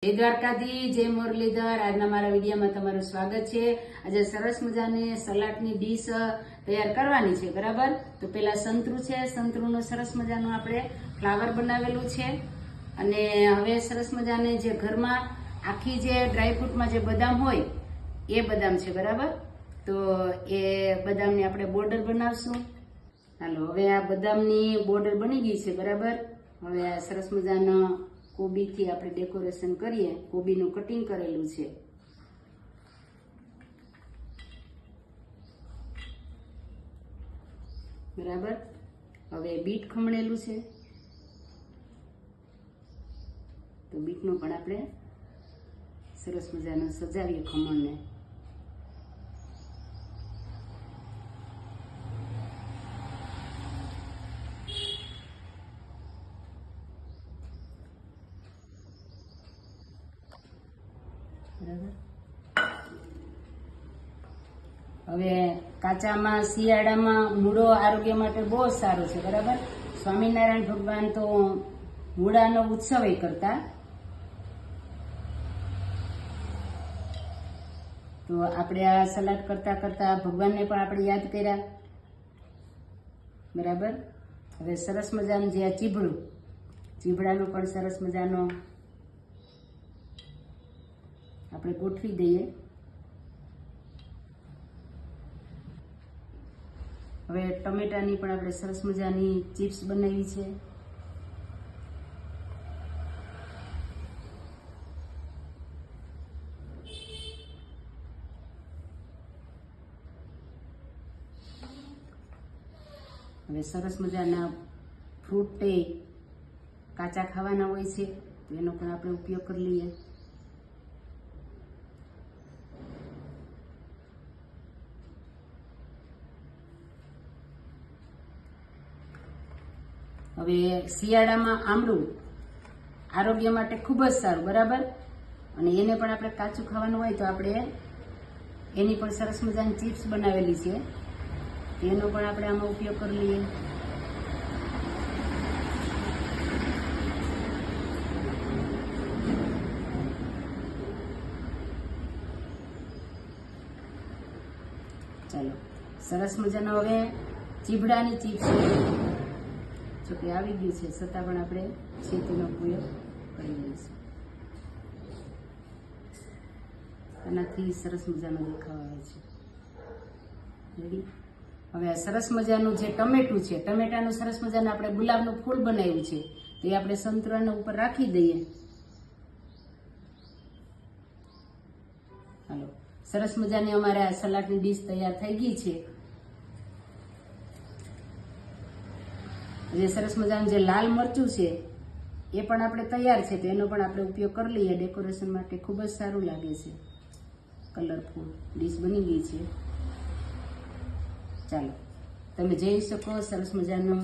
જય દ્વારકાધી, જય મુરલીધર। આજના મારા વિડીયોમાં તમારું સ્વાગત છે। આજે સરસ મજાની સલાડની ડીશ તૈયાર કરવાની છે, બરાબર। તો પેલા સંતરું છે, સંતરુંનું સરસ મજાનું આપણે ફ્લાવર બનાવેલું છે। અને હવે સરસ મજાને જે ઘરમાં આખી જે ડ્રાયફ્રૂટમાં જે બદામ હોય એ બદામ છે, બરાબર। તો એ બદામની આપણે બોર્ડર બનાવશું। હાલો, હવે આ બદામની બોર્ડર બની ગઈ છે, બરાબર। હવે આ સરસ મજાનો કોબીથી આપણે ડેકોરેશન કરીએ। કોબીનું કટિંગ કરેલું છે, બરાબર। હવે બીટ ખમણેલું છે, તો બીટનું પણ આપણે સરસ મજાનું સજાવીએ ખમણને। હવે કાચામાં શિયાળામાં મૂળો આરોગ્ય માટે બહુ સારો છે, બરાબર। સ્વામિનારાયણ ભગવાન તો મૂળાનો ઉત્સવ કરતા, તો આપણે આ સલાડ કરતા કરતા ભગવાનને પણ આપણે યાદ કર્યા, બરાબર। હવે સરસ મજાનું જે આ ચીભડાનું પણ સરસ મજાનો આપણે ગોઠવી દઈએ। હવે ટમેટાની પણ આપણે સરસ મજાની ચિપ્સ બનાવી છે। હવે સરસ મજાના ફ્રૂટ કાચા ખાવાના હોય છે, તો એનો પણ આપણે ઉપયોગ કરી લઈએ। હવે શિયાળામાં આમળું આરોગ્ય માટે ખૂબ જ સારું, બરાબર। અને એને પણ આપણે કાચું ખાવાનું હોય તો આપણે એની પણ સરસ મજાની ચિપ્સ બનાવેલી છે, એનો પણ આપણે આમાં ઉપયોગ કરી લઈએ। ચાલો, સરસ મજાનો હવે ચીભડાની ચિપ્સ જોકે આવી ગયું છે, છતાં પણ આપણે છેતીનો ઉપયોગ કરી લઈશું। આનાથી સરસ મજાનો દેખાવ આવે છે, રેડી। હવે આ સરસ મજાનું જે ટમેટું છે, ટમેટાનું સરસ મજાનું આપણે ગુલાબનું ફૂલ બનાવ્યું છે, તો એ આપણે સંતરાના ઉપર રાખી દઈએ। હાલો, સરસ મજાની અમારે આ સલાડની ડીશ તૈયાર થઈ ગઈ છે। જે સરસ મજાનું જે લાલ મરચું છે એ પણ આપણે તૈયાર છે, તો એનો પણ આપણે ઉપયોગ કરી લઈએ। ડેકોરેશન માટે ખૂબ જ સારું લાગે છે, કલરફુલ ડીશ બની ગઈ છે। ચાલો, તમે જોઈ શકો સરસ મજાનું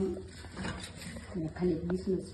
ખાલી ડીશનું છે।